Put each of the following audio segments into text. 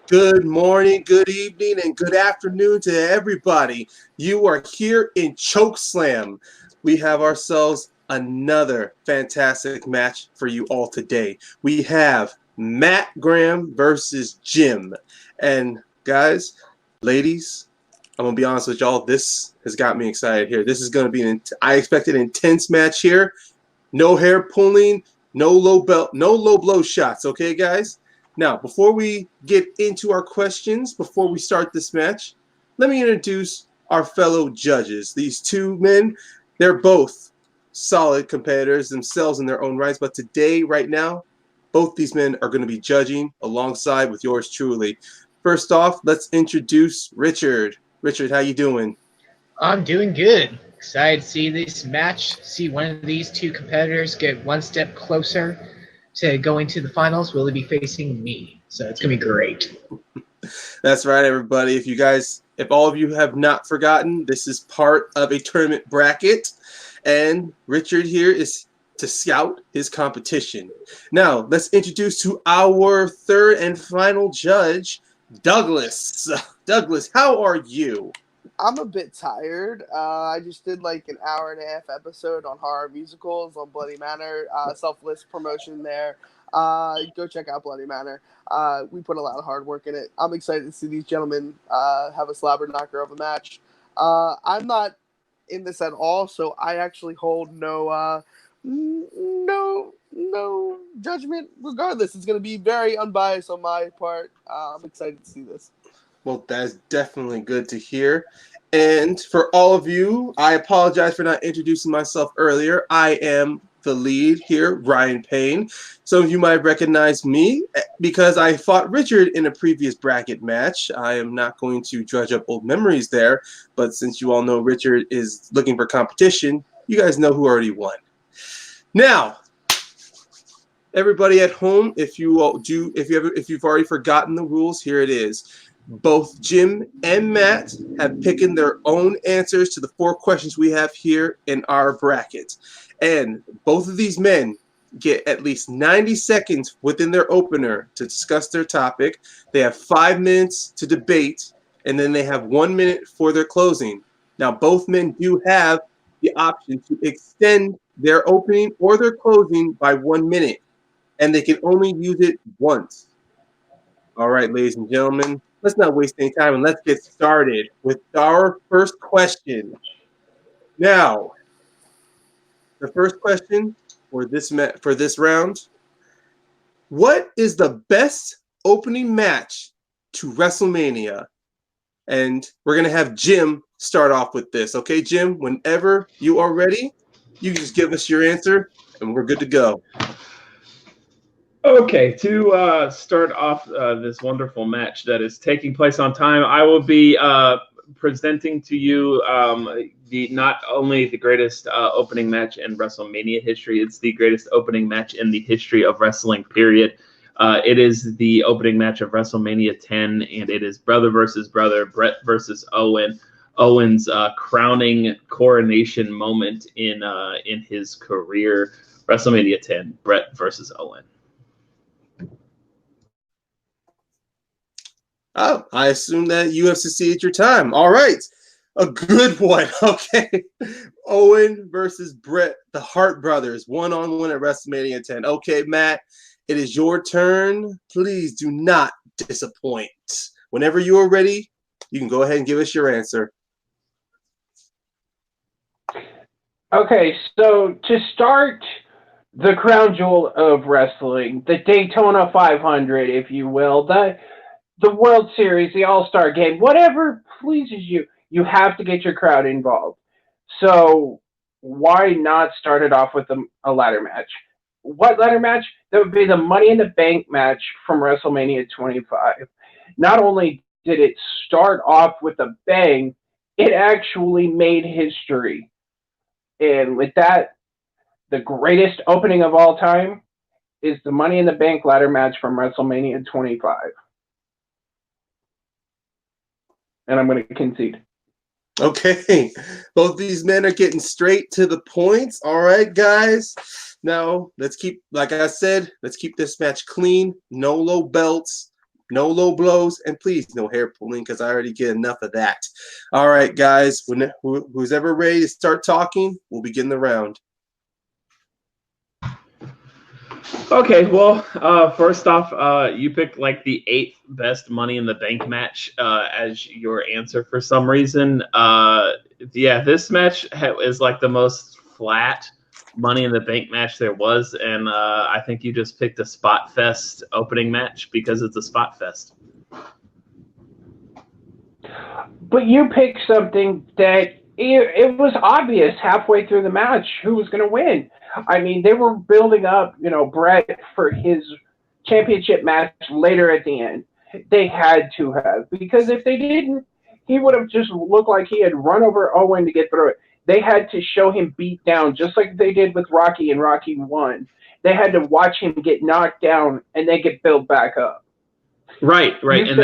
Good morning, good evening, and good afternoon to everybody. You are here in Chokeslam. We have ourselves another fantastic match for you all today. We have Matt Graham versus Jim. And guys, ladies, I'm gonna be honest with y'all. This has got me excited here. This is gonna be I expect an intense match here. No hair pulling, no low blow shots. Okay, guys. Now, before we get into our questions, before we start this match, let me introduce our fellow judges. These two men, they're both solid competitors themselves in their own rights, but today, right now, both these men are going to be judging alongside with yours truly. First off, let's introduce Richard. Richard, how you doing? I'm doing good. Excited to see this match, see one of these two competitors get one step closer to going to the finals. Will he be facing me? So it's going to be great. That's right, everybody. If all of you have not forgotten, this is part of a tournament bracket, and Richard here is to scout his competition. Now, let's introduce to our third and final judge, Douglas. Douglas, how are you? I'm a bit tired. I just did like an hour and a half episode on horror musicals on Bloody Manor. Selfless promotion there. Go check out Bloody Manor. We put a lot of hard work in it. I'm excited to see these gentlemen have a slobber knocker of a match. I'm not in this at all, so I actually hold no judgment. Regardless, it's going to be very unbiased on my part. I'm excited to see this. Well, that's definitely good to hear. And for all of you, I apologize for not introducing myself earlier. I am the lead here, Ryan Payne. Some of you might recognize me because I fought Richard in a previous bracket match. I am not going to dredge up old memories there, but since you all know Richard is looking for competition, you guys know who already won. Now, everybody at home, if you've already forgotten the rules, here it is. Both Jim and Matt have picked their own answers to the 4 questions we have here in our bracket. And both of these men get at least 90 seconds within their opener to discuss their topic. They have 5 minutes to debate, and then they have 1 minute for their closing. Now, both men do have the option to extend their opening or their closing by 1 minute, and they can only use it once. All right, ladies and gentlemen, let's not waste any time and let's get started with our first question. Now, the first question for this round: what is the best opening match to WrestleMania? And we're gonna have Jim start off with this. Okay, Jim, whenever you are ready, you can just give us your answer and we're good to go. Okay, to start off this wonderful match that is taking place on time, I will be presenting to you not only the greatest opening match in WrestleMania history, it's the greatest opening match in the history of wrestling, period. It is the opening match of WrestleMania 10, and it is brother versus brother, Brett versus Owen. Owen's crowning coronation moment in his career, WrestleMania 10, Brett versus Owen. Oh, I assume that you have succeeded your time. All right. A good one. Okay. Owen versus Brett, the Hart brothers, 1-on-1 at WrestleMania 10. Okay, Matt, it is your turn. Please do not disappoint. Whenever you are ready, you can go ahead and give us your answer. Okay, so to start the crown jewel of wrestling, the Daytona 500, if you will, the World Series, the All-Star Game, whatever pleases you, you have to get your crowd involved. So why not start it off with a ladder match? What ladder match? That would be the Money in the Bank match from WrestleMania 25. Not only did it start off with a bang, it actually made history. And with that, the greatest opening of all time is the Money in the Bank ladder match from WrestleMania 25. And I'm going to concede. Okay. Both these men are getting straight to the points. All right, guys. Now, like I said, let's keep this match clean. No low belts. No low blows, and please, no hair pulling, because I already get enough of that. All right, guys, who's ever ready to start talking, we'll begin the round. Okay, well, first off, you picked like the 8th best Money in the Bank match as your answer for some reason. Yeah, this match is like the most flat Money in the Bank match there was, and I think you just picked a Spot Fest opening match because it's a Spot Fest. But you picked something that it was obvious halfway through the match who was going to win. I mean, they were building up, Brett for his championship match later at the end. They had to have, because if they didn't, he would have just looked like he had run over Owen to get through it. They had to show him beat down, just like they did with Rocky in Rocky 1. They had to watch him get knocked down and then get built back up. Right, and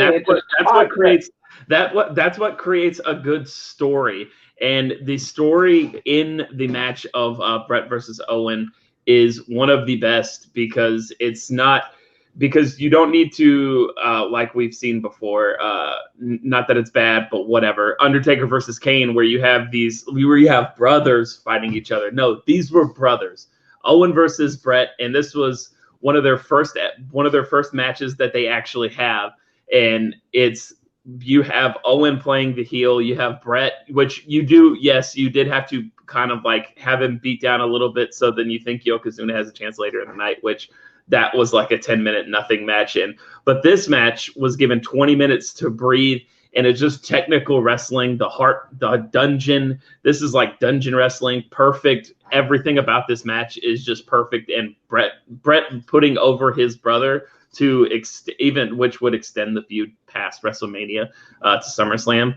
that's what creates a good story. And the story in the match of Brett versus Owen is one of the best because you don't need to, like we've seen before, not that it's bad, but whatever, Undertaker versus Kane, where you have brothers fighting each other. No, these were brothers. Owen versus Brett, and this was one of their first matches that they actually have, and you have Owen playing the heel, you have Brett, which you do, yes, you did have to kind of like have him beat down a little bit, so then you think Yokozuna has a chance later in the night, which that was like a 10-minute nothing match. But this match was given 20 minutes to breathe, and it's just technical wrestling, the dungeon. This is like dungeon wrestling, perfect. Everything about this match is just perfect, and Brett putting over his brother which would extend the feud past WrestleMania to SummerSlam,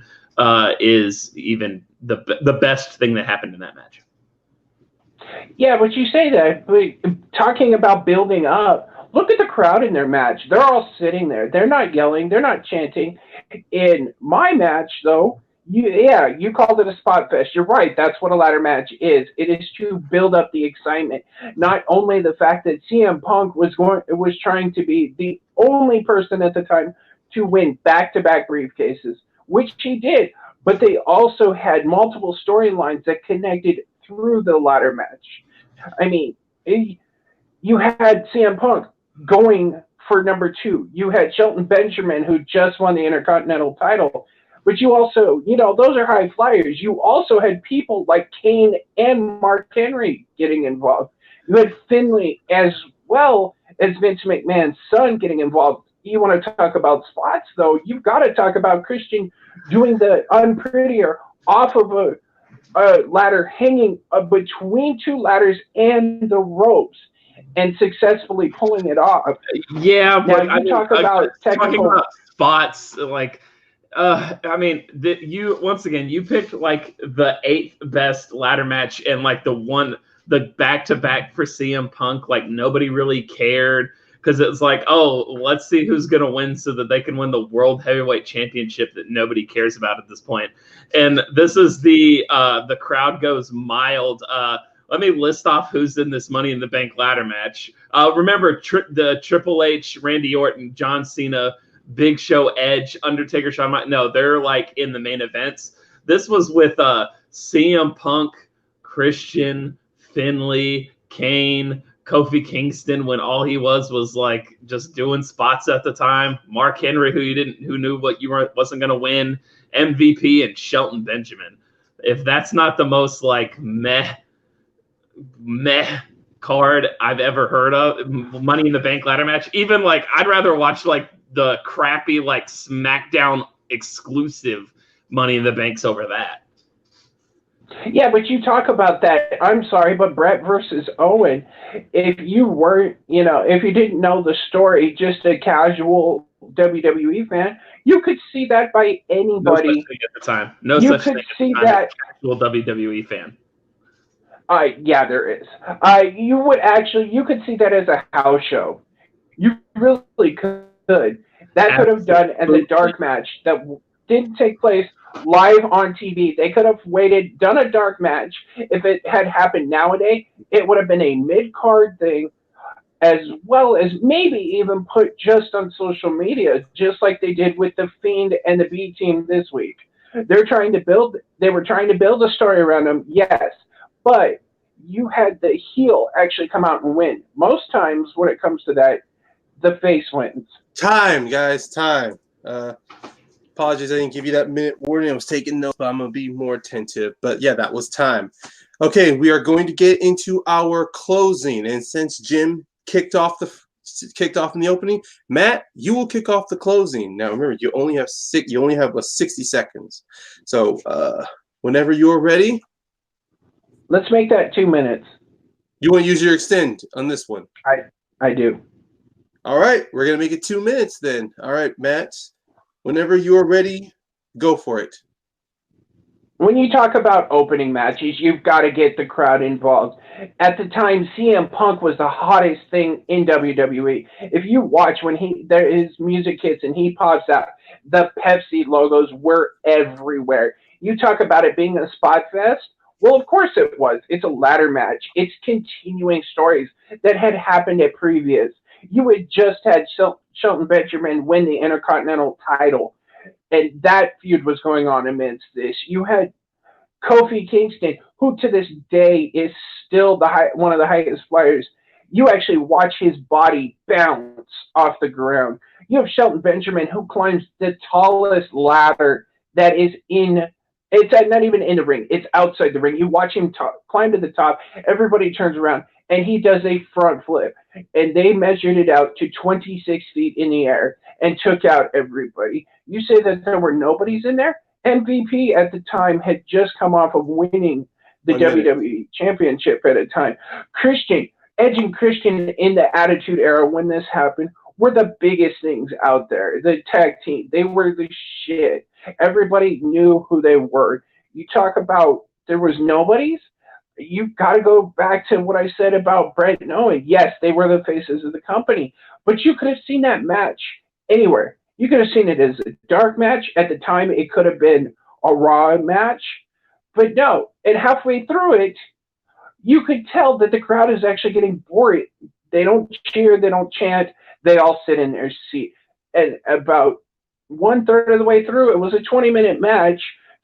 is even the best thing that happened in that match. Yeah, but you say that, but talking about building up, look at the crowd in their match. They're all sitting there. They're not yelling. They're not chanting. In my match, though, you called it a spot fest. You're right. That's what a ladder match is. It is to build up the excitement. Not only the fact that CM Punk was trying to be the only person at the time to win back-to-back briefcases, which he did, but they also had multiple storylines that connected through the ladder match. I mean, you had CM Punk going for number 2. You had Shelton Benjamin, who just won the Intercontinental title. But you also, those are high flyers. You also had people like Kane and Mark Henry getting involved. You had Finlay as well as Vince McMahon's son getting involved. You want to talk about spots, though, you've got to talk about Christian doing the unprettier off of a ladder, hanging between 2 ladders and the ropes, and successfully pulling it off. Yeah, but now talk about technical spots, like you picked like the 8th best ladder match, and like the back-to-back for CM Punk, like nobody really cared because it's like, oh, let's see who's gonna win so that they can win the World Heavyweight Championship that nobody cares about at this point. And this is the crowd goes mild. Let me list off who's in this Money in the Bank ladder match. Remember the Triple H, Randy Orton, John Cena, Big Show, Edge, Undertaker, Shawn Michaels. No, they're like in the main events. This was with CM Punk, Christian, Finlay, Kane, Kofi Kingston, when all he was like just doing spots at the time. Mark Henry, who knew wasn't going to win. MVP and Shelton Benjamin. If that's not the most like meh card I've ever heard of, Money in the Bank ladder match. Even like I'd rather watch like the crappy like SmackDown exclusive Money in the Banks over that. Yeah, but you talk about that. I'm sorry, but Brett versus Owen, if you weren't, if you didn't know the story, just a casual WWE fan, you could see that by anybody. No such thing at the time. No such thing at the time. That casual WWE fan. Yeah, there is. You could see that as a house show. You really could. That could have done as a dark match that didn't take place live on TV. They could have done a dark match. If it had happened nowadays, it would have been a mid-card thing. as well as maybe even put just on social media, just like they did with the Fiend and the B Team this week. They were trying to build a story around them, yes, but you had the heel actually come out and win. Most times when it comes to that, the face wins. Time, guys, time. Apologies, I didn't give you that minute warning. I was taking notes, but I'm going to be more attentive. But yeah, that was time. Okay, we are going to get into our closing. And since Jim kicked off in the opening, Matt, you will kick off the closing. Now remember, you only have 60 seconds. So whenever you're ready. Let's make that 2 minutes. You want to use your extend on this one? I do. All right, we're going to make it 2 minutes then. All right, Matt. Whenever you're ready, go for it. When you talk about opening matches, you've got to get the crowd involved. At the time, CM Punk was the hottest thing in WWE. If you watch when his music hits and he pops out, the Pepsi logos were everywhere. You talk about it being a spot fest. Well, of course it was. It's a ladder match. It's continuing stories that had happened at previous. You had just had Shelton Benjamin win the Intercontinental title, and that feud was going on amidst this. You had Kofi Kingston, who to this day is still one of the highest flyers. You actually watch his body bounce off the ground. You have Shelton Benjamin, who climbs the tallest ladder that is it's not even in the ring. It's outside the ring. You watch him climb to the top. Everybody turns around, and he does a front flip. And they measured it out to 26 feet in the air and took out everybody. You say that there were nobodies in there? MVP at the time had just come off of winning the WWE Championship at a time. Edge and Christian in the Attitude Era when this happened were the biggest things out there. The tag team, they were the shit. Everybody knew who they were. You talk about there was nobodies. You've got to go back to what I said about Brett and Owen. Yes, they were the faces of the company, but you could have seen that match anywhere. You could have seen it as a dark match. At the time, it could have been a Raw match, but no. And halfway through it, you could tell that the crowd is actually getting bored. They don't cheer, they don't chant, they all sit in their seat. And about 1/3 of the way through, it was a 20-minute match.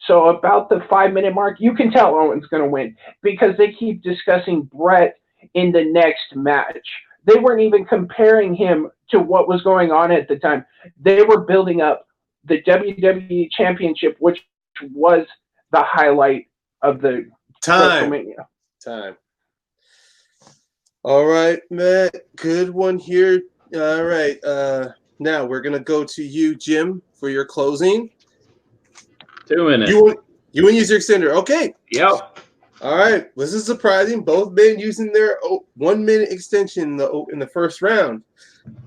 So about the 5-minute mark, you can tell Owen's going to win because they keep discussing Brett in the next match. They weren't even comparing him to what was going on at the time. They were building up the WWE Championship, which was the highlight of the Wrestlemania. Time. All right, Matt. Good one here. All right. Now we're going to go to you, Jim, for your closing. 2 minutes. You want to use your extender. Okay. Yep. All right. This is surprising. Both men using their 1 minute extension in the first round.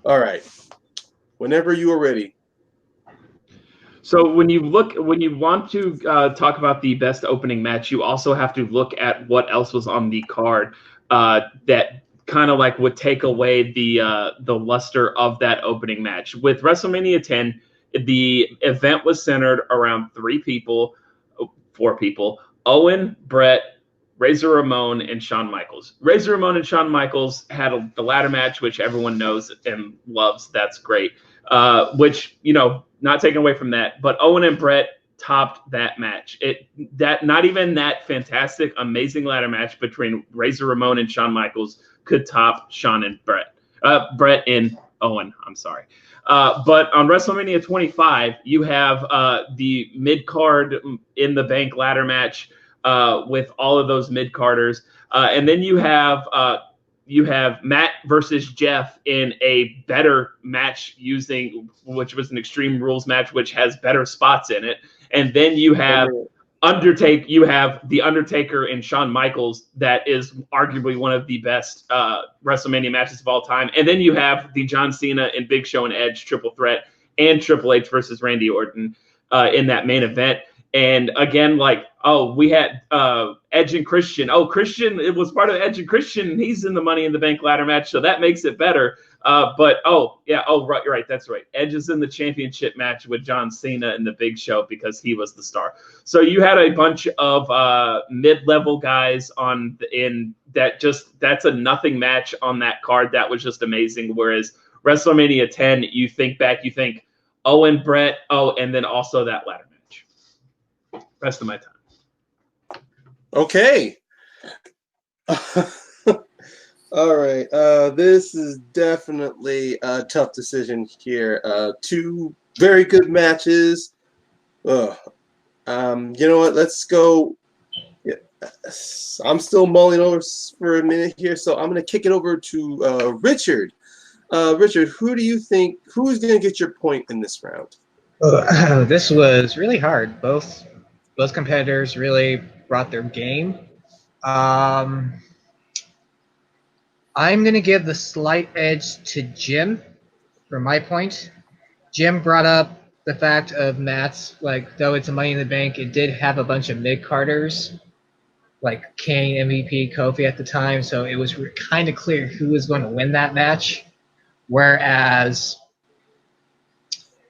All right. Whenever you are ready. So when you want to talk about the best opening match, you also have to look at what else was on the card that kind of like would take away the luster of that opening match. With WrestleMania 10, the event was centered around 4 people: Owen, Brett, Razor Ramon, and Shawn Michaels. Razor Ramon and Shawn Michaels had the ladder match, which everyone knows and loves. That's great. Which, not taken away from that, but Owen and Brett topped that match. Not even that fantastic, amazing ladder match between Razor Ramon and Shawn Michaels could top Shawn and Brett and Owen. I'm sorry. But on WrestleMania 25, you have the mid-card in the bank ladder match with all of those mid-carders. And then you have Matt versus Jeff in a better match which was an Extreme Rules match, which has better spots in it. And then you have the Undertaker and Shawn Michaels. That is arguably one of the best WrestleMania matches of all time. And then you have the John Cena and Big Show and Edge triple threat and Triple H versus Randy Orton in that main event. And again, like, we had Edge and Christian. Christian, it was part of Edge and Christian. He's in the Money in the Bank ladder match, so that makes it better. Right, that's right. Edge is in the championship match with John Cena and the Big Show because he was the star. So you had a bunch of mid-level guys that's a nothing match on that card. That was just amazing. Whereas WrestleMania 10, you think Owen, Brett, and then also that ladder match. Rest of my time. Okay. All right. This is definitely a tough decision here. Two very good matches. You know what? Let's go. Yeah. I'm still mulling over for a minute here, so I'm going to kick it over to Richard. Richard, who do you think who's going to get your point in this round? This was really hard. Both competitors really brought their game. I'm going to give the slight edge to Jim for my point. Jim brought up the fact of Matt's, like, though it's a Money in the Bank, it did have a bunch of mid-carders, like Kane, MVP, Kofi at the time, so it was kind of clear who was going to win that match. Whereas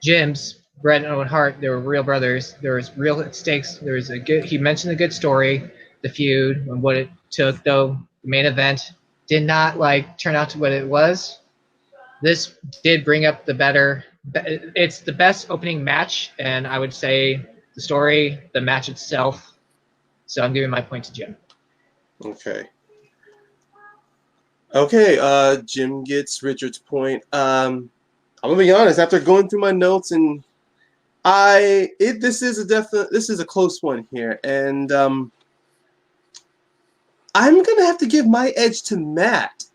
Jim's, Bret and Owen Hart, they were real brothers. There was real stakes. He mentioned a good story, the feud, and what it took, though the main event did not turn out to what it was. This did bring up it's the best opening match, and I would say the story, the match itself. So I'm giving my point to Jim. Okay, Jim gets Richard's point. I'm gonna be honest, after going through my notes, and this is a close one here, and I'm going to have to give my edge to Matt.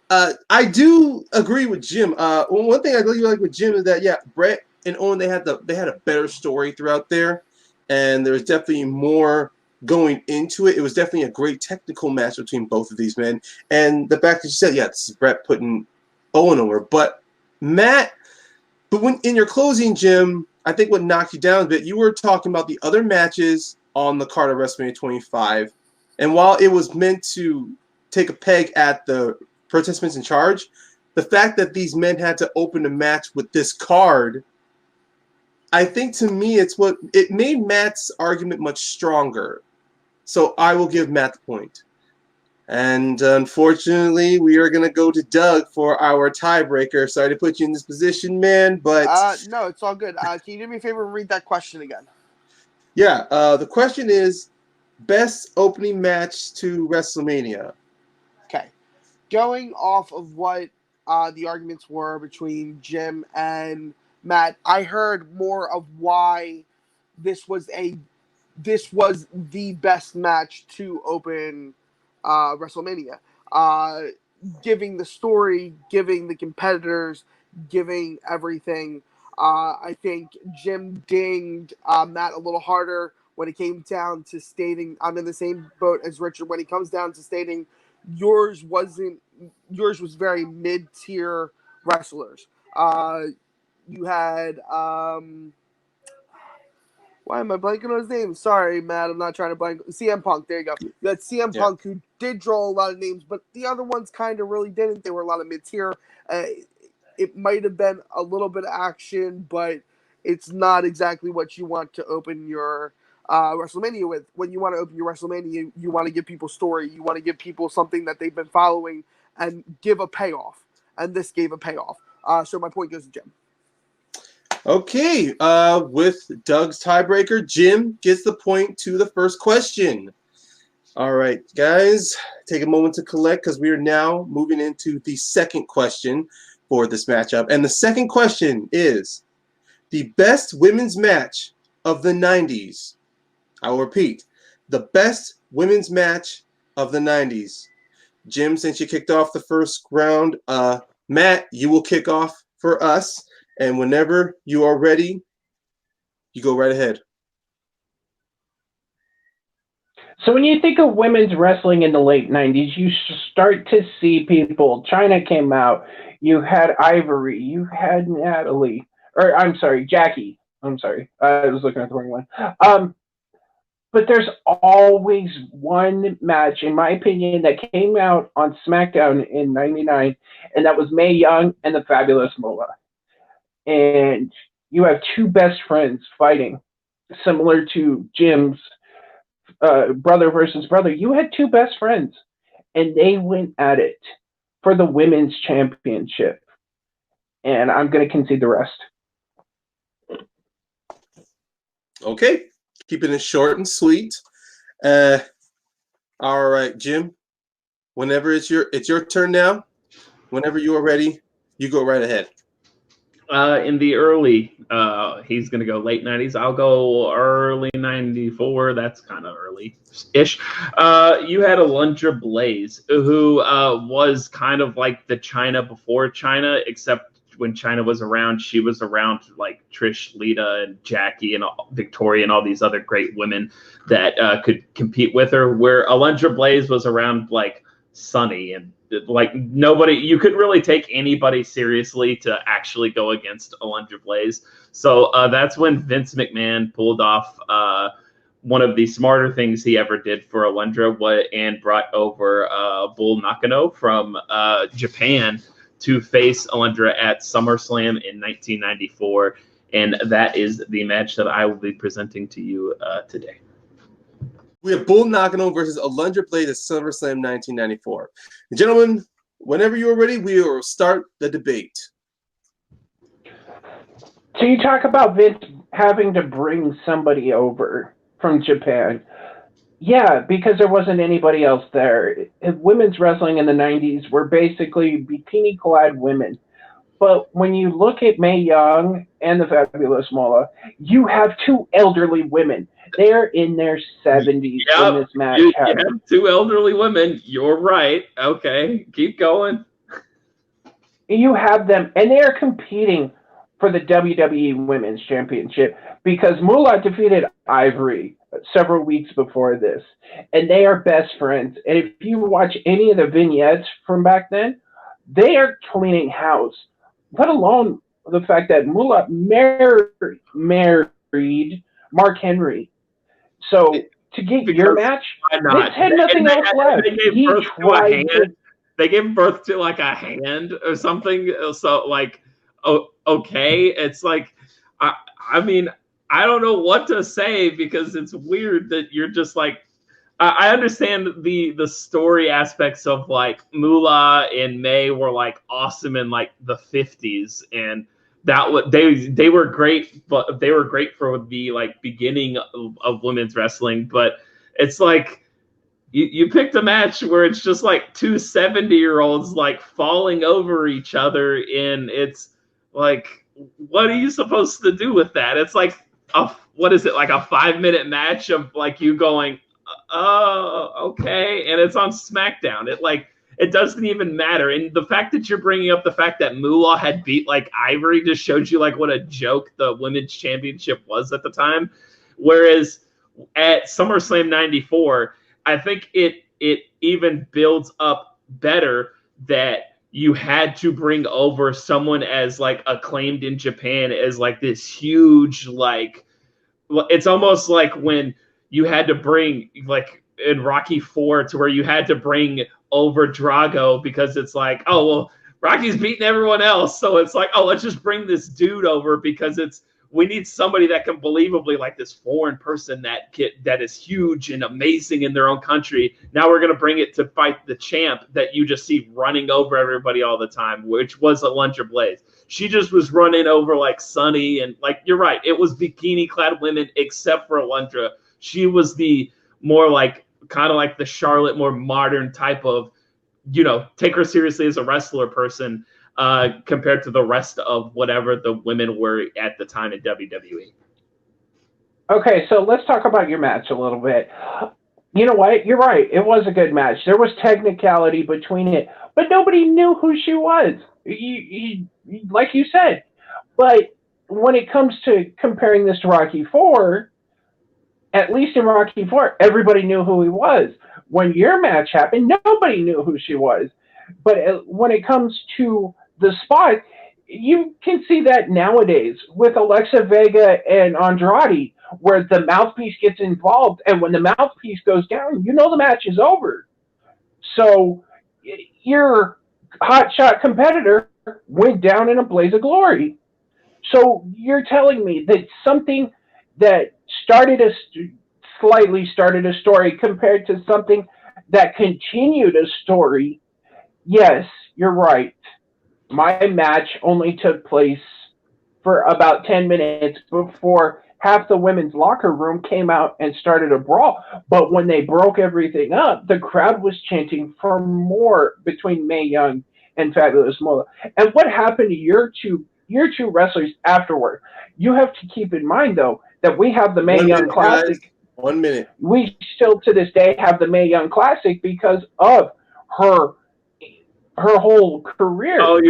I do agree with Jim. One thing I really like with Jim is that, Brett and Owen, they had a better story throughout there, and there was definitely more going into it. It was definitely a great technical match between both of these men. And the fact that you said, this is Brett putting Owen over. But Matt, when in your closing, Jim, I think what knocked you down a bit, you were talking about the other matches on the card of WrestleMania 25. And while it was meant to take a peg at the participants in charge, the fact that these men had to open a match with this card, I think to me it made Matt's argument much stronger. So I will give Matt the point. And unfortunately, we are going to go to Doug for our tiebreaker. Sorry to put you in this position, man, but... No, it's all good. Can you do me a favor and read that question again? Yeah, the question is, best opening match to WrestleMania. Okay. Going off of what the arguments were between Jim and Matt, I heard more of why this was the best match to open WrestleMania. Giving the story, giving the competitors, giving everything. I think Jim dinged Matt a little harder when it came down to stating, I'm in the same boat as Richard, when it comes down to stating yours was very mid-tier wrestlers. You had, why am I blanking on his name? Sorry, Matt, I'm not trying to blank. CM Punk, there you go. You had CM Punk, who did draw a lot of names, but the other ones kind of really didn't. They were a lot of mid-tier. It might have been a little bit of action, but it's not exactly what you want to open your WrestleMania with. When you want to open your WrestleMania, you want to give people story. You want to give people something that they've been following and give a payoff. And this gave a payoff. So my point goes to Jim. Okay, with Doug's tiebreaker, Jim gets the point to the first question. All right, guys, take a moment to collect because we are now moving into the second question for this matchup. And the second question is the best women's match of the 90s. I will repeat, the best women's match of the 90s. Jim, since you kicked off the first round, Matt, you will kick off for us. And whenever you are ready, you go right ahead. So when you think of women's wrestling in the late 90s, you start to see people. Chyna came out. You had Ivory. You had Natalie. Or, I'm sorry, Jackie. I'm sorry. I was looking at the wrong one. But there's always one match, in my opinion, that came out on SmackDown in '99, and that was Mae Young and the Fabulous Moolah. And you have two best friends fighting, similar to Jim's brother versus brother. You had two best friends, and they went at it for the women's championship. And I'm going to concede the rest. Okay, keeping it short and sweet. All right, Jim. Whenever it's your turn now. Whenever you are ready, you go right ahead. In the early, he's going to go late 90s. I'll go early 94. That's kind of early-ish. You had Alundra Blaze, who was kind of like the China before China, except when China was around, she was around like Trish, Lita, and Jackie, and Victoria, and all these other great women that could compete with her, where Alundra Blaze was around like Sunny and like nobody, you couldn't really take anybody seriously to actually go against Alundra Blaze. So that's when Vince McMahon pulled off one of the smarter things he ever did for Alundra and brought over Bull Nakano from Japan to face Alundra at SummerSlam in 1994. And that is the match that I will be presenting to you today. We have Bull Nakano versus Alundra Blaze at SummerSlam 1994. Gentlemen, whenever you are ready, we will start the debate. So you talk about Vince having to bring somebody over from Japan. Yeah, because there wasn't anybody else there. Women's wrestling in the 90s were basically bikini-clad women. But when you look at Mae Young and the Fabulous Moolah, you have two elderly women. They're in their 70s when this match happened. You have two elderly women. You're right. Okay, keep going. You have them, and they are competing for the WWE Women's Championship because Moolah defeated Ivory several weeks before this, and they are best friends. And if you watch any of the vignettes from back then, they are cleaning house, let alone the fact that Moolah married Mark Henry. So to get your match, Vince had nothing else left. They gave birth to like a hand or something. So like, okay, it's like, I mean, I don't know what to say because it's weird that you're just like, I understand the story aspects of like Moolah and May were like awesome in like the 50s, and that they were great, but they were great for the like beginning of women's wrestling. But it's like you picked a match where it's just like two 70-year-olds like falling over each other, and it's like, what are you supposed to do with that? It's like what is it, like a 5-minute match of like you going, oh, okay, and it's on SmackDown. It doesn't even matter. And the fact that you're bringing up the fact that Moolah had beat like Ivory just shows you like what a joke the women's championship was at the time. Whereas at SummerSlam 94, I think it even builds up better that you had to bring over someone as like acclaimed in Japan as like this huge, like, it's almost like when you had to bring like in Rocky IV to where you had to bring over Drago because it's like, oh, well, Rocky's beating everyone else. So it's like, oh, let's just bring this dude over because we need somebody that can believably, like this foreign person that is huge and amazing in their own country. Now we're going to bring it to fight the champ that you just see running over everybody all the time, which was Alundra Blaze. She just was running over like Sunny, and like, you're right, it was bikini-clad women except for Alundra. She was the more like, kind of like the Charlotte, more modern type of, take her seriously as a wrestler person compared to the rest of whatever the women were at the time in WWE. Okay, so let's talk about your match a little bit. You know what? You're right. It was a good match. There was technicality between it, but nobody knew who she was. Like you said. But when it comes to comparing this to Rocky IV, at least in Rocky IV, everybody knew who he was. When your match happened, nobody knew who she was. But when it comes to the spot, you can see that nowadays with Alexa Vega and Andrade, where the mouthpiece gets involved, and when the mouthpiece goes down, you know the match is over. So your hotshot competitor went down in a blaze of glory. So you're telling me that something that slightly started a story compared to something that continued a story. Yes, you're right. My match only took place for about 10 minutes before half the women's locker room came out and started a brawl. But when they broke everything up, the crowd was chanting for more between Mae Young and Fabulous Moolah. And what happened to your two wrestlers afterward? You have to keep in mind though that we have the Mae Young Classic. Guys. 1 minute. We still to this day have the Mae Young Classic because of her whole career. Oh,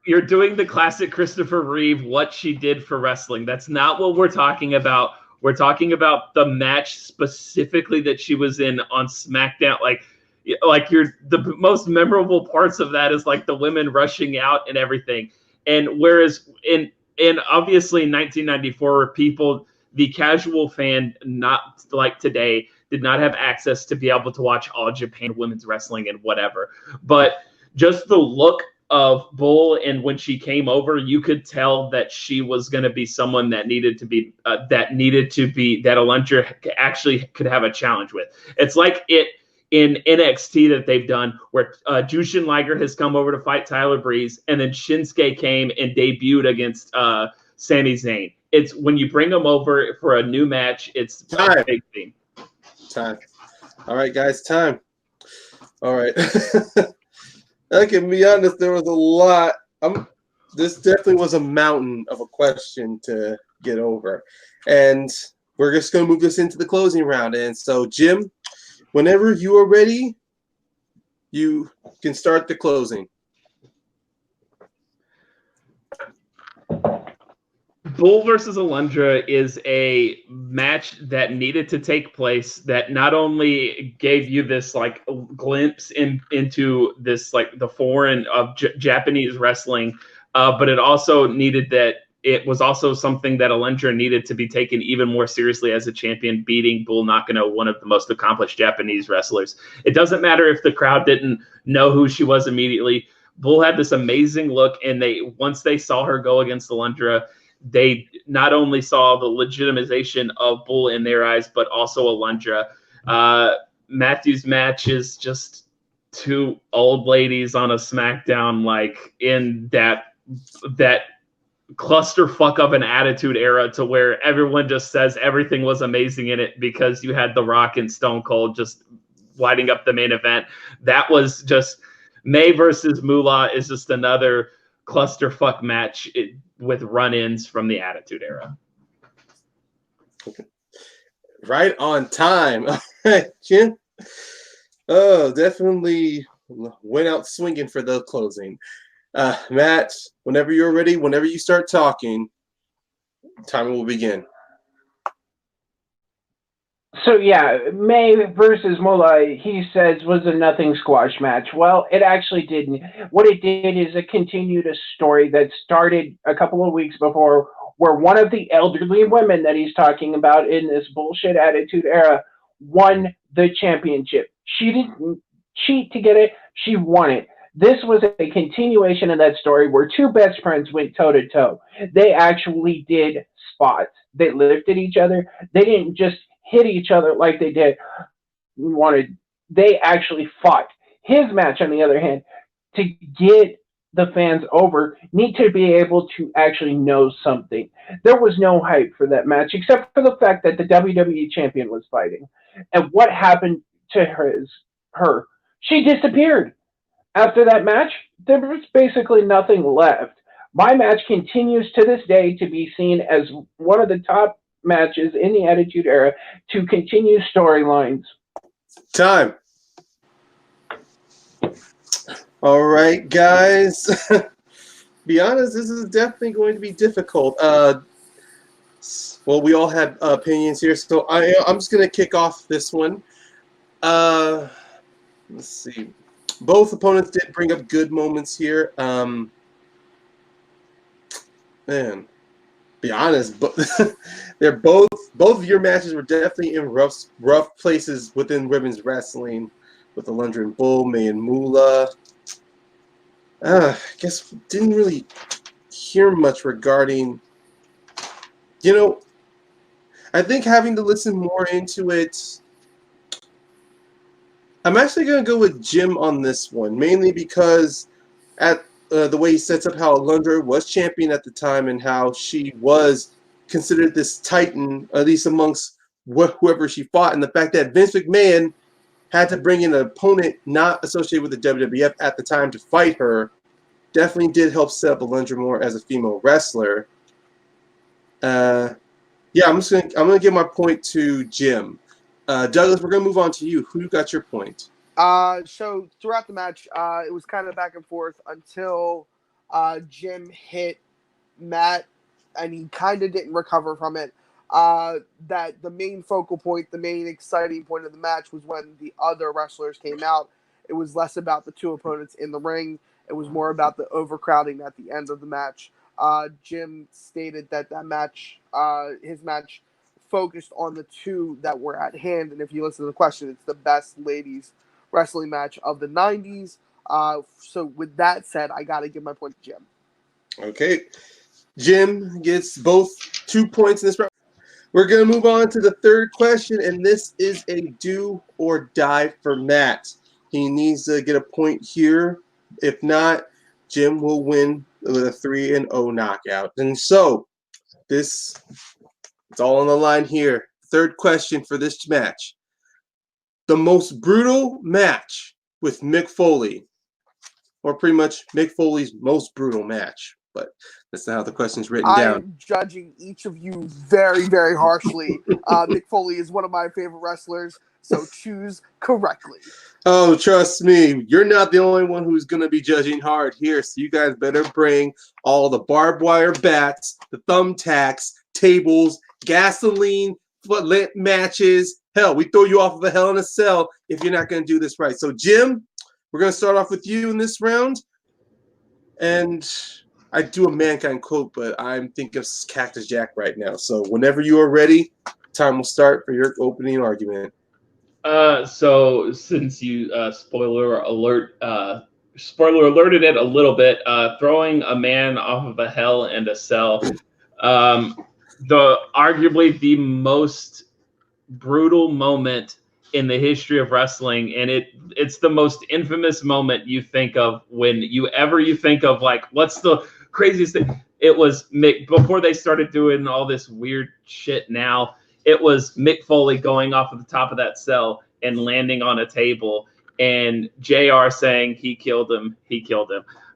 you're doing the classic Christopher Reeve, what she did for wrestling. That's not what we're talking about. We're talking about the match specifically that she was in on SmackDown. Like the most memorable parts of that is like the women rushing out and everything. And whereas in obviously in 1994, people, the casual fan, not like today, did not have access to be able to watch all Japan women's wrestling and whatever. But just the look of Bull, and when she came over, you could tell that she was going to be someone that needed to be that Alundra actually could have a challenge with. It's like it in NXT that they've done where Jushin Liger has come over to fight Tyler Breeze, and then Shinsuke came and debuted against Sami Zayn. It's when you bring them over for a new match, it's a big thing. Time. All right, guys, time. All right. I can be honest, there was a lot. This definitely was a mountain of a question to get over. And we're just going to move this into the closing round. And so, Jim, whenever you are ready, you can start the closing. Bull versus Alundra is a match that needed to take place, that not only gave you this like glimpse into this like the foreign of Japanese wrestling, but it also needed that it was also something that Alundra needed to be taken even more seriously as a champion, beating Bull Nakano, one of the most accomplished Japanese wrestlers. It doesn't matter if the crowd didn't know who she was immediately. Bull had this amazing look, and once they saw her go against Alundra, they not only saw the legitimization of Bull in their eyes, but also Alundra. Matthew's match is just two old ladies on a SmackDown, like in that clusterfuck of an attitude era, to where everyone just says everything was amazing in it because you had The Rock and Stone Cold just lighting up the main event. That was just May versus Moolah is just another clusterfuck match with run-ins from the Attitude Era. Right on time. All right, Jim. Oh, definitely went out swinging for the closing. Matt, whenever you're ready, whenever you start talking, time will begin. So yeah, May versus Moolah, he says, was a nothing squash match. Well, it actually didn't. What it did is it continued a story that started a couple of weeks before, where one of the elderly women that he's talking about in this bullshit Attitude Era won the championship. She didn't cheat to get it. She won it. This was a continuation of that story where two best friends went toe-to-toe. They actually did spots. They lifted each other. They didn't just hit each other like they did they actually fought. His match, on the other hand, to get the fans over, need to be able to actually know something. There was no hype for that match, except for the fact that the WWE champion was fighting. And what happened to her? She disappeared. After that match, there was basically nothing left. My match continues to this day to be seen as one of the top matches in the Attitude Era to continue storylines. Time. All right, guys. Be honest, this is definitely going to be difficult. Well, we all have opinions here, so I'm just going to kick off this one. Let's see. Both opponents did bring up good moments here. Man, be honest, but they're both of your matches were definitely in rough places within women's wrestling with the London Bull, May and Moolah. I guess didn't really hear much regarding. I think having to listen more into it. I'm actually going to go with Jim on this one, mainly because at the way he sets up how Alundra was champion at the time and how she was considered this titan, at least amongst whoever she fought, and the fact that Vince McMahon had to bring in an opponent not associated with the WWF at the time to fight her, definitely did help set up Alundra more as a female wrestler. I'm gonna give my point to Jim. Douglas, we're gonna move on to you. Who got your point? So throughout the match, it was kind of back and forth until Jim hit Matt, and he kind of didn't recover from it. That the main focal point, the main exciting point of the match was when the other wrestlers came out. It was less about the two opponents in the ring. It was more about the overcrowding at the end of the match. Jim stated that match, his match, focused on the two that were at hand. And if you listen to the question, it's the best ladies wrestling match of the 90s. So with that said, I got to give my point to Jim. Okay. Jim gets both 2 points in this round. We're going to move on to the third question, and this is a do or die for Matt. He needs to get a point here. If not, Jim will win with a 3-0 knockout. And so, it's all on the line here. Third question for this match. The most brutal match with Mick Foley, or pretty much Mick Foley's most brutal match. But that's not how the question's written down. I'm judging each of you very, very harshly. Mick Foley is one of my favorite wrestlers, so choose correctly. Oh, trust me, you're not the only one who's going to be judging hard here, so you guys better bring all the barbed wire bats, the thumbtacks, tables, gasoline, footlit matches. Hell, we throw you off of a Hell in a Cell if you're not going to do this right. So, Jim, we're going to start off with you in this round. And I do a Mankind quote, but I'm thinking of Cactus Jack right now. So whenever you are ready, time will start for your opening argument. So since you spoiler alerted it a little bit, throwing a man off of a Hell in a Cell, arguably the most brutal moment in the history of wrestling, and it's the most infamous moment you think of when you think of like what's the craziest thing. It was Mick before they started doing all this weird shit. Now it was Mick Foley going off of the top of that cell and landing on a table, and JR saying he killed him.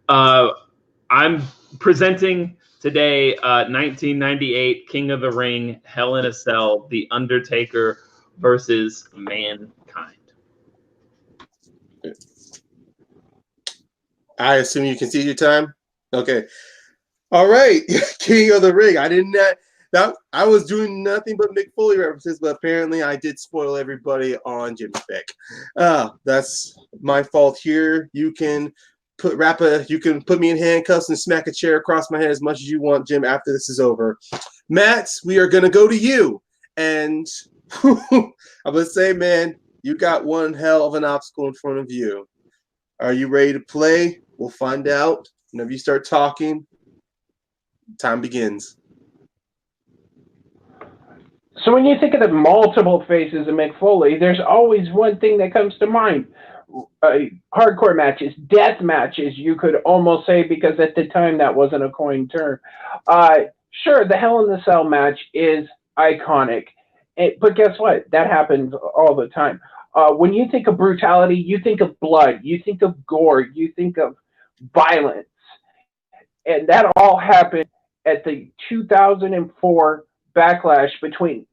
I'm presenting today 1998 King of the Ring Hell in a Cell, The Undertaker versus Mankind. I assume you concede your time? Okay. All right. King of the Ring. I was doing nothing but Mick Foley references, but apparently I did spoil everybody on Jim's pick. That's my fault here. You can put me in handcuffs and smack a chair across my head as much as you want, Jim, after this is over. Matt, we are gonna go to you. And I'm gonna say, man, you got one hell of an obstacle in front of you. Are you ready to play? We'll find out. Whenever you start talking, time begins. So when you think of the multiple faces of Mick Foley, there's always one thing that comes to mind. Hardcore matches, death matches, you could almost say, because at the time that wasn't a coined term. Sure, the Hell in the Cell match is iconic. But guess what? That happens all the time. When you think of brutality, you think of blood, you think of gore, you think of violence. And that all happened at the 2004 backlash between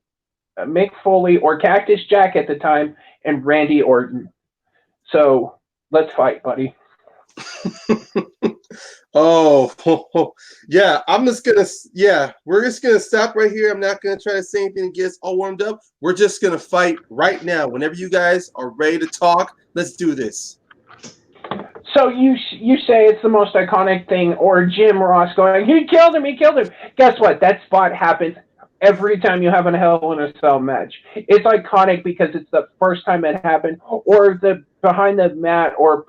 Mick Foley, or Cactus Jack at the time, and Randy Orton. So let's fight, buddy. Yeah, we're just gonna stop right here. I'm not gonna try to say anything to get us all warmed up. We're just gonna fight right now. Whenever you guys are ready to talk, let's do this. So you say it's the most iconic thing, or Jim Ross going, he killed him, he killed him. Guess what? That spot happens every time you have a Hell in a Cell match. It's iconic because it's the first time it happened, or the behind the mat, or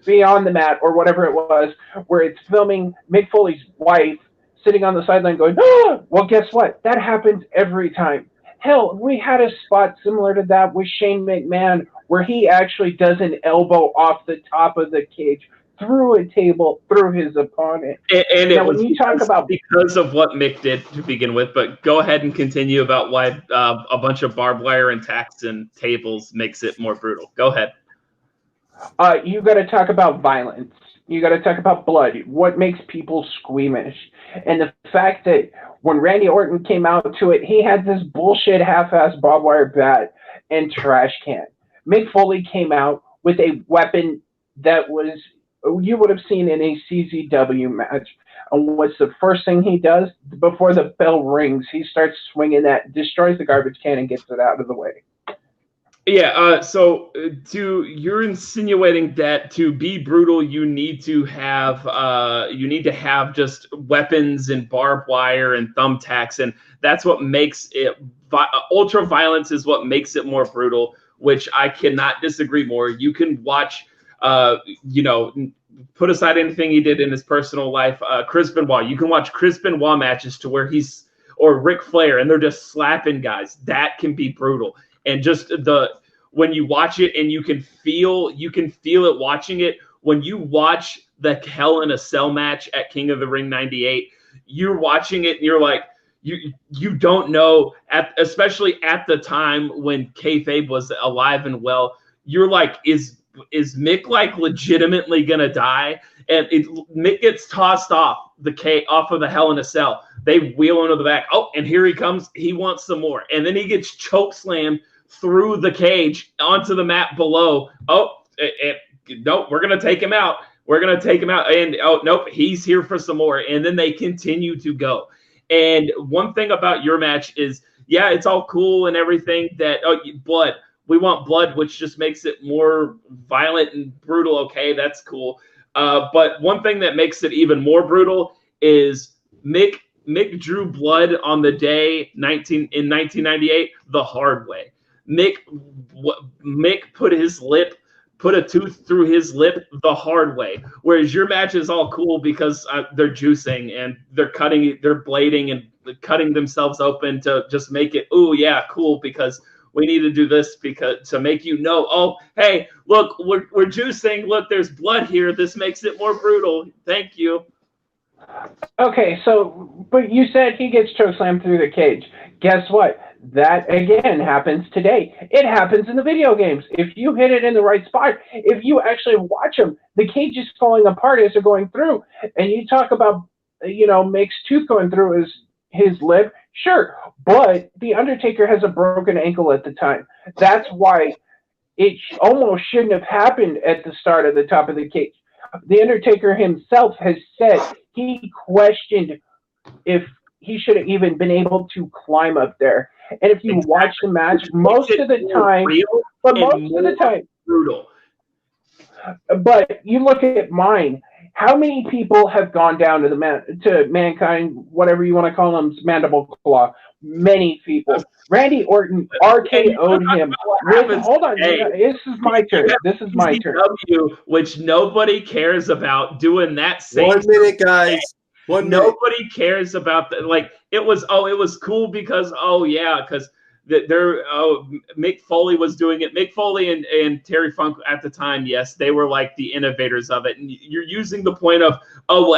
beyond the mat, or whatever it was, where it's filming Mick Foley's wife sitting on the sideline going, oh! Well, guess what? That happens every time. Hell, we had a spot similar to that with Shane McMahon where he actually does an elbow off the top of the cage through a table through his opponent. And now, when you talk about because of what Mick did to begin with, but go ahead and continue about why a bunch of barbed wire and tacks and tables makes it more brutal. Go ahead. You got to talk about violence. You got to talk about blood. What makes people squeamish? And the fact that when Randy Orton came out to it, he had this bullshit half-ass barbed wire bat and trash can. Mick Foley came out with a weapon that was you would have seen in a CZW match. And what's the first thing he does before the bell rings? He starts swinging that, destroys the garbage can, and gets it out of the way. Yeah, so you're insinuating that to be brutal, you need to have just weapons and barbed wire and thumbtacks, and that's what makes it ultra violence is what makes it more brutal, which I cannot disagree more. You can watch, put aside anything he did in his personal life, Chris Benoit. You can watch Chris Benoit matches to where or Ric Flair, and they're just slapping guys. That can be brutal. And just when you watch it and you can feel it watching it. When you watch the Hell in a Cell match at King of the Ring 98, you're watching it and you're like, you don't know, especially at the time when kayfabe was alive and well, you're like, is Mick like legitimately gonna die? And Mick gets tossed off of the Hell in a Cell. They wheel him to the back. Oh, and here he comes. He wants some more. And then he gets chokeslammed through the cage onto the mat below. Oh, nope, we're going to take him out. We're going to take him out. And, oh, nope, he's here for some more. And then they continue to go. And one thing about your match is, yeah, it's all cool and everything that, blood. We want blood, which just makes it more violent and brutal. Okay, that's cool. But one thing that makes it even more brutal is Mick drew blood on the day in 1998 the hard way. Mick put a tooth through his lip the hard way. Whereas your match is all cool because they're juicing and they're blading and cutting themselves open to just make it, ooh, yeah, cool, because we need to do this to make you know, oh, hey, look, we're juicing. Look, there's blood here. This makes it more brutal. Thank you. Okay, but you said he gets chokeslammed through the cage. Guess what? That, again, happens today. It happens in the video games. If you hit it in the right spot, if you actually watch them, the cage is falling apart as they're going through. And you talk about, Mick's tooth going through his lip. Sure, but The Undertaker has a broken ankle at the time. That's why it almost shouldn't have happened at the start of the top of the cage. The Undertaker himself has said he questioned if he should have even been able to climb up there. And if you watch the match, most of the time, brutal. But you look at mine. How many people have gone down to Mankind, whatever you want to call them, Mandible Claw? Many people. Randy Orton RKO'd him. Hold on, this is my turn. Which nobody cares about doing that same. 1 minute, guys. Nobody cares about that. Like it was cool because Mick Foley was doing it. Mick Foley and Terry Funk at the time, yes, they were like the innovators of it. And you're using the point of,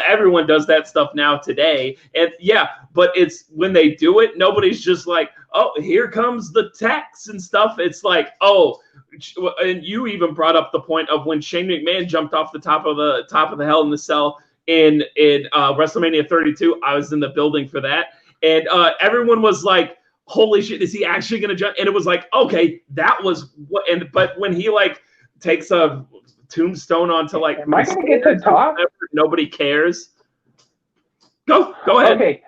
everyone does that stuff now today. And yeah, but it's when they do it, nobody's just like, oh, here comes the tax and stuff. It's like, and you even brought up the point of when Shane McMahon jumped off the top of the Hell in the Cell in WrestleMania 32. I was in the building for that. And everyone was like, holy shit, is he actually going to jump? And it was like, okay, that was what. But when he like takes a tombstone onto like, am I going to get to talk? Nobody cares. Go ahead.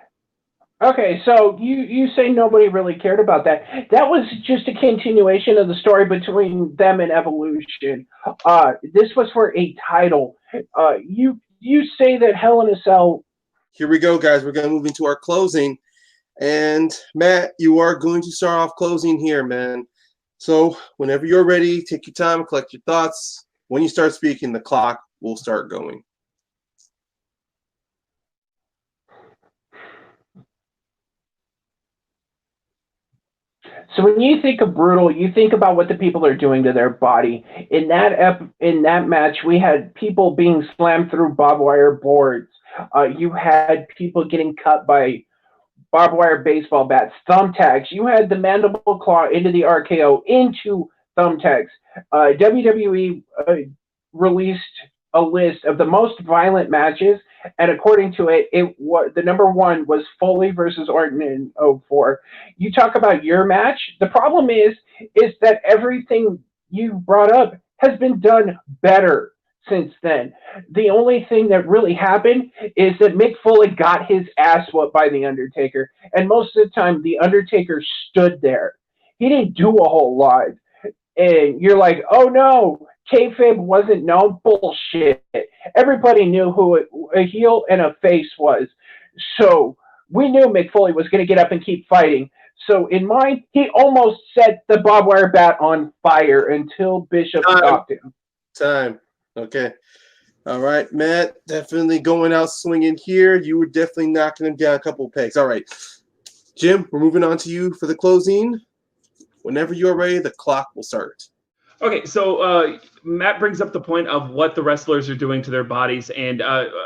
Okay. So you say nobody really cared about that. That was just a continuation of the story between them and Evolution. This was for a title. You say that Hell in a Cell. Here we go, guys. We're going to move into our closing. And Matt, you are going to start off closing here, man. So whenever you're ready, take your time, collect your thoughts. When you start speaking, the clock will start going. So when you think of brutal, you think about what the people are doing to their body. In that match, we had people being slammed through barbed wire boards. You had people getting cut by barbed wire baseball bats, thumbtacks. You had the mandible claw into the RKO into thumbtacks. WWE released a list of the most violent matches, and according to it, the number one was Foley versus Orton in '04. You talk about your match. The problem is that everything you brought up has been done better since then. The only thing that really happened is that Mick Foley got his ass whooped by The Undertaker, and most of the time, The Undertaker stood there. He didn't do a whole lot. And you're like, oh no, kayfabe wasn't known. Bullshit. Everybody knew who a heel and a face was. So we knew Mick Foley was going to get up and keep fighting. So in mine, he almost set the barbed wire bat on fire until Bishop stopped him. Time. Okay. All right, Matt, definitely going out swinging here. You were definitely knocking him down a couple of pegs. All right. Jim, we're moving on to you for the closing. Whenever you're ready, the clock will start. Okay, so Matt brings up the point of what the wrestlers are doing to their bodies. And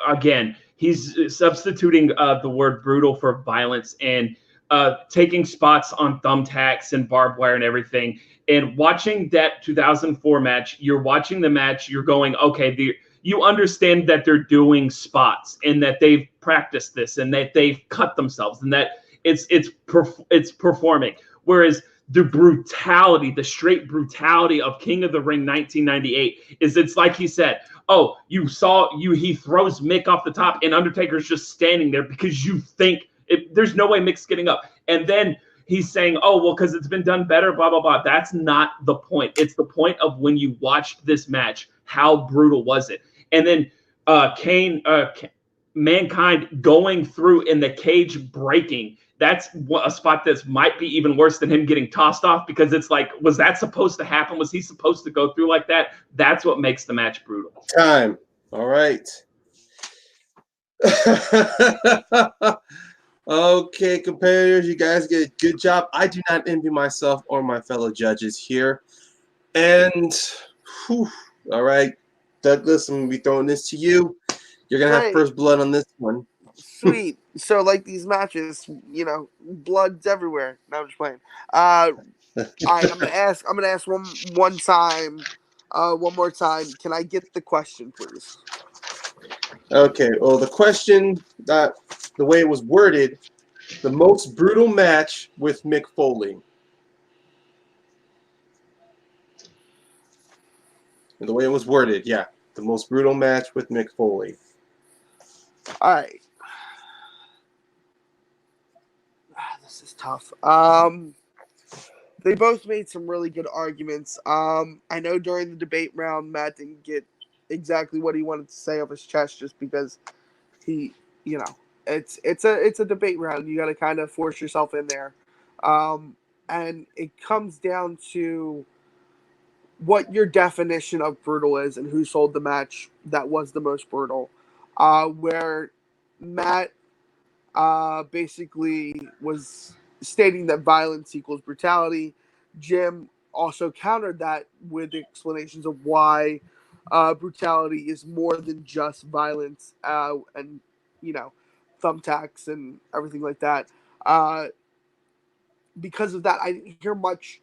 again, he's substituting the word brutal for violence and taking spots on thumbtacks and barbed wire and everything. And watching that 2004 match, you're watching the match, you're going, okay, you understand that they're doing spots and that they've practiced this and that they've cut themselves and that it's performing. Whereas the brutality, the straight brutality of King of the Ring 1998 is it's like he said, oh, he throws Mick off the top and Undertaker's just standing there because you think there's no way Mick's getting up. And then he's saying, oh, well, because it's been done better, blah, blah, blah. That's not the point. It's the point of when you watched this match, how brutal was it? And then Mankind going through in the cage breaking, that's a spot that might be even worse than him getting tossed off because it's like, was that supposed to happen? Was he supposed to go through like that? That's what makes the match brutal. Time. All right. Okay, competitors, you guys did a good job. I do not envy myself or my fellow judges here. And, all right, Douglas, I'm going to be throwing this to you. You're going to have first blood on this one. Sweet. So, like these matches, blood's everywhere. No, I'm just playing. All right, I'm gonna ask one more time. Can I get the question, please? Okay. Well, the question, the way it was worded, the most brutal match with Mick Foley. And the way it was worded, yeah, the most brutal match with Mick Foley. All right. This is tough. They both made some really good arguments. I know during the debate round, Matt didn't get exactly what he wanted to say off his chest just because he, it's a debate round. You got to kind of force yourself in there. And it comes down to what your definition of brutal is and who sold the match that was the most brutal. Where Matt basically was stating that violence equals brutality. Jim also countered that with explanations of why brutality is more than just violence and, thumbtacks and everything like that. Because of that, I didn't hear much.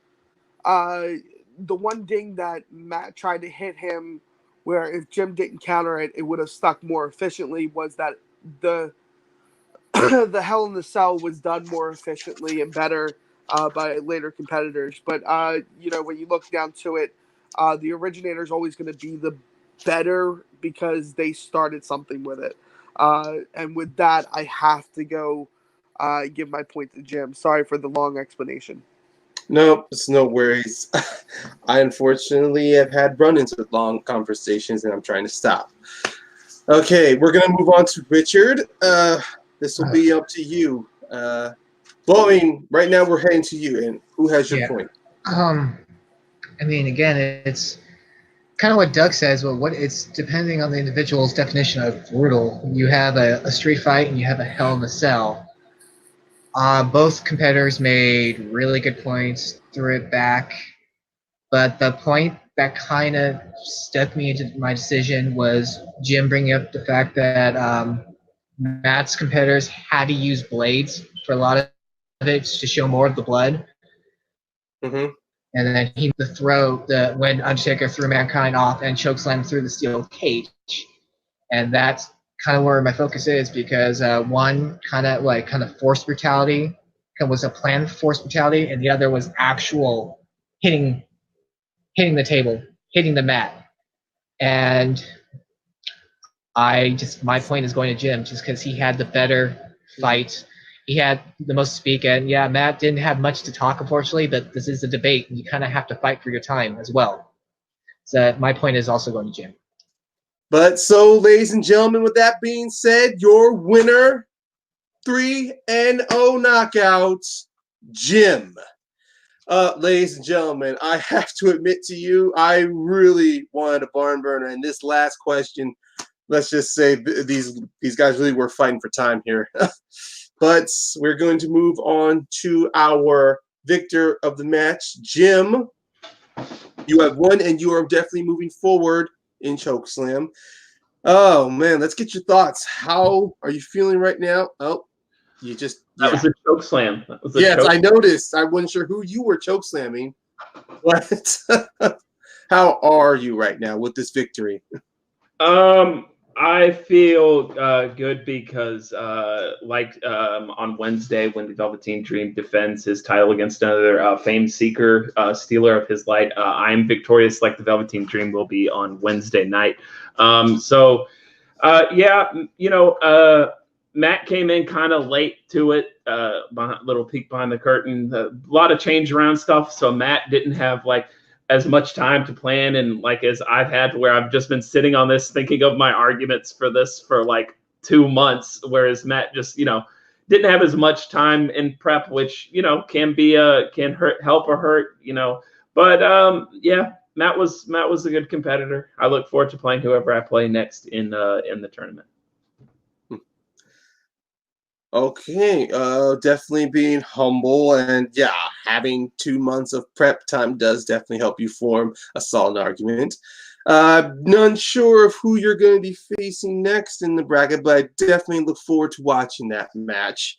The one ding that Matt tried to hit him, where if Jim didn't counter it, it would have stuck more efficiently, was that the Hell in the Cell was done more efficiently and better by later competitors. But, when you look down to it, the originator is always going to be the better because they started something with it. And with that, I have to go give my point to Jim. Sorry for the long explanation. No, it's no worries. I unfortunately have had run-ins with long conversations, and I'm trying to stop. Okay, we're gonna move on to Richard. This will be up to you. Well, I mean, right now we're heading to you, and who has your point? I mean, again, it's kind of what Doug says. Well, what it's depending on the individual's definition of brutal. You have a street fight, and you have a Hell in a Cell. Both competitors made really good points, threw it back, but the point that kind of stuck me into my decision was Jim bringing up the fact that Matt's competitors had to use blades for a lot of it to show more of the blood. Mm-hmm. And then he when Undertaker threw Mankind off and chokeslammed through the steel cage. And that's kind of where my focus is, because one kind of forced brutality was a planned forced brutality, and the other was actual hitting the table, hitting the mat. And my point is going to Jim, just because he had the better fight. He had the most to speak, and yeah, Matt didn't have much to talk, unfortunately, but this is a debate, and you kind of have to fight for your time as well. So my point is also going to Jim. But so, ladies and gentlemen, with that being said, your winner, 3-0 knockout, Jim. Ladies and gentlemen, I have to admit to you, I really wanted a barn burner, and this last question, let's just say these guys really were fighting for time here. But we're going to move on to our victor of the match, Jim. You have won, and you are definitely moving forward in Chokeslam. Oh man, let's get your thoughts. How are you feeling right now? Oh, you just that was a chokeslam. Yes, I noticed. I wasn't sure who you were chokeslamming, but how are you right now with this victory? I feel good because, on Wednesday when the Velveteen Dream defends his title against another fame seeker, stealer of his light, I'm victorious like the Velveteen Dream will be on Wednesday night. Matt came in kind of late to it, little peek behind the curtain, a lot of change around stuff. So Matt didn't have as much time to plan, and as I've had, where I've just been sitting on this thinking of my arguments for this for 2 months, whereas Matt just didn't have as much time in prep, which can help or hurt, but Matt was a good competitor. I look forward to playing whoever I play next in the tournament. Okay, definitely being humble, and yeah, having 2 months of prep time does definitely help you form a solid argument. Not sure of who you're going to be facing next in the bracket, but I definitely look forward to watching that match.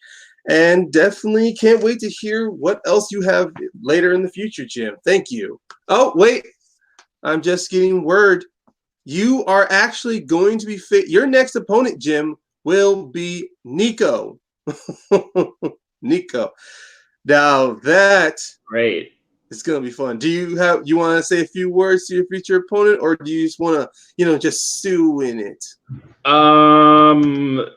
And definitely can't wait to hear what else you have later in the future, Jim. Thank you. Oh, wait, I'm just getting word. You are actually going to be your next opponent, Jim, will be Nico. Nico. Now that great. It's gonna be fun. Do you want to say a few words to your future opponent, or do you just want to just stew in it? The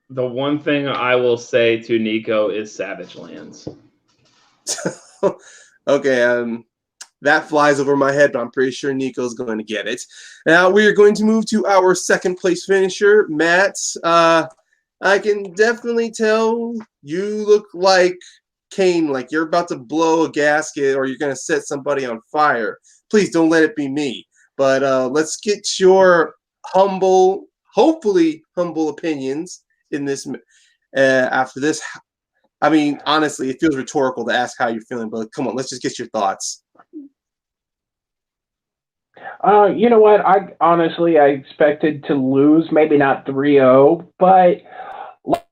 one thing I will say to Nico is Savage Lands. Okay, that flies over my head, but I'm pretty sure Nico's going to get it. Now we are going to move to our second place finisher, Matt. I can definitely tell you look like Kane, like you're about to blow a gasket or you're going to set somebody on fire. Please don't let it be me. But let's get your hopefully humble opinions in this. After this, I mean, honestly, it feels rhetorical to ask how you're feeling, but come on, let's just get your thoughts. You know what? I expected to lose, maybe not 3-0, but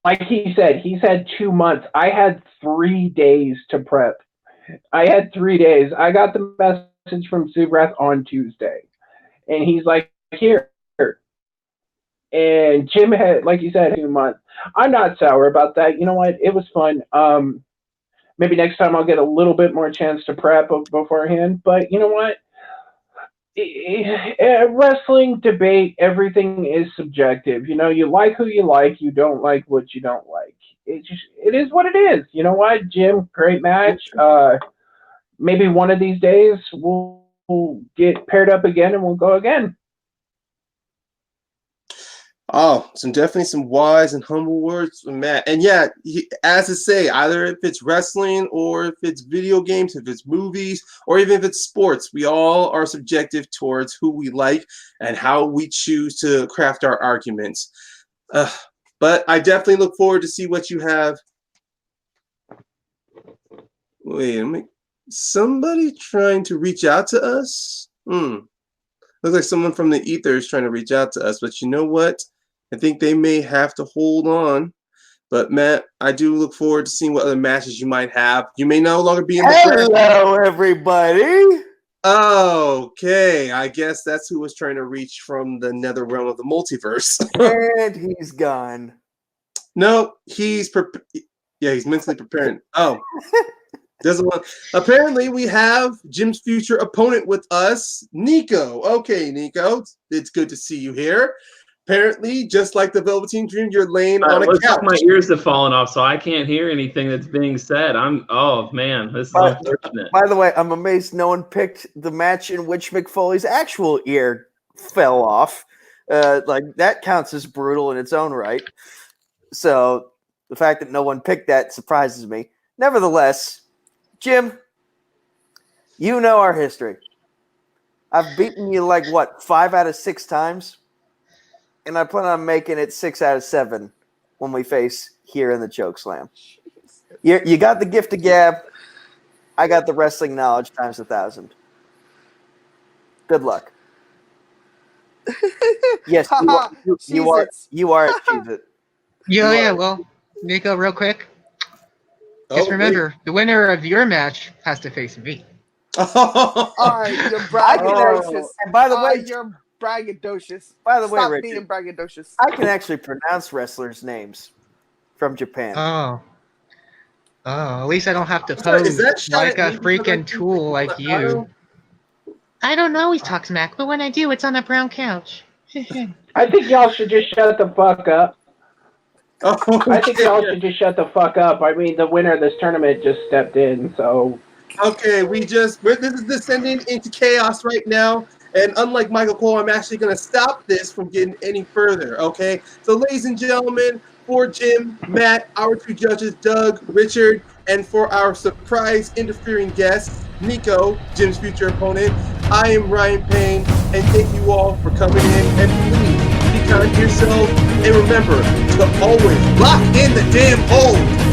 like he said, he's had 2 months. I had 3 days to prep. I had 3 days. I got the message from Subrath on Tuesday, and he's like, here. And Jim had, like you said, 2 months. I'm not sour about that. You know what? It was fun. Maybe next time I'll get a little bit more chance to prep beforehand. But you know what? Wrestling debate, everything is subjective. You like who you like, you don't like what you don't like. It is what it is. You know what, Jim? Great match. Maybe one of these days we'll get paired up again and we'll go again. Oh, definitely some wise and humble words from Matt. And yeah, as to say, either if it's wrestling or if it's video games, if it's movies, or even if it's sports, we all are subjective towards who we like and how we choose to craft our arguments. But I definitely look forward to see what you have. Wait a minute. Somebody trying to reach out to us? Looks like someone from the ether is trying to reach out to us, but you know what? I think they may have to hold on. But Matt, I do look forward to seeing what other matches you might have. You may no longer be in the Hello, everybody. Okay, I guess that's who was trying to reach from the nether realm of the multiverse. And he's gone. No, he's mentally preparing. Oh. Doesn't want. Apparently, we have Jim's future opponent with us, Nico. Okay, Nico, it's good to see you here. Apparently, just like the Velveteen Dream, you're laying on a couch. My ears have fallen off, so I can't hear anything that's being said. Oh man, this is unfortunate. By the way, I'm amazed no one picked the match in which Mick Foley's actual ear fell off. Like that counts as brutal in its own right. So the fact that no one picked that surprises me. Nevertheless, Jim, you know our history. I've beaten you like, 5 out of 6 times? And I plan on making it 6 out of 7 when we face here in the Chokeslam. You got the gift of gab. I got the wrestling knowledge times 1,000. Good luck. Yes, you are at Cheez-It. Yeah, well, Nico, real quick. Just remember, the winner of your match has to face me. All right, you're braggadocious. And by the way, you're braggadocious. Stop Richard, being braggadocious. I can actually pronounce wrestlers' names from Japan. Oh, at least I don't have to pose like a freaking tool like you. I don't always talk smack, but when I do, it's on a brown couch. I think y'all should just shut the fuck up. I think y'all should just shut the fuck up. I mean, the winner of this tournament just stepped in, so... Okay, this is descending into chaos right now, and unlike Michael Cole, I'm actually going to stop this from getting any further, okay? So, ladies and gentlemen, for Jim, Matt, our 2 judges, Doug, Richard, and for our surprise interfering guest, Nico, Jim's future opponent, I am Ryan Payne, and thank you all for coming in, and please, be kind to yourself, and remember to always lock in the damn hole.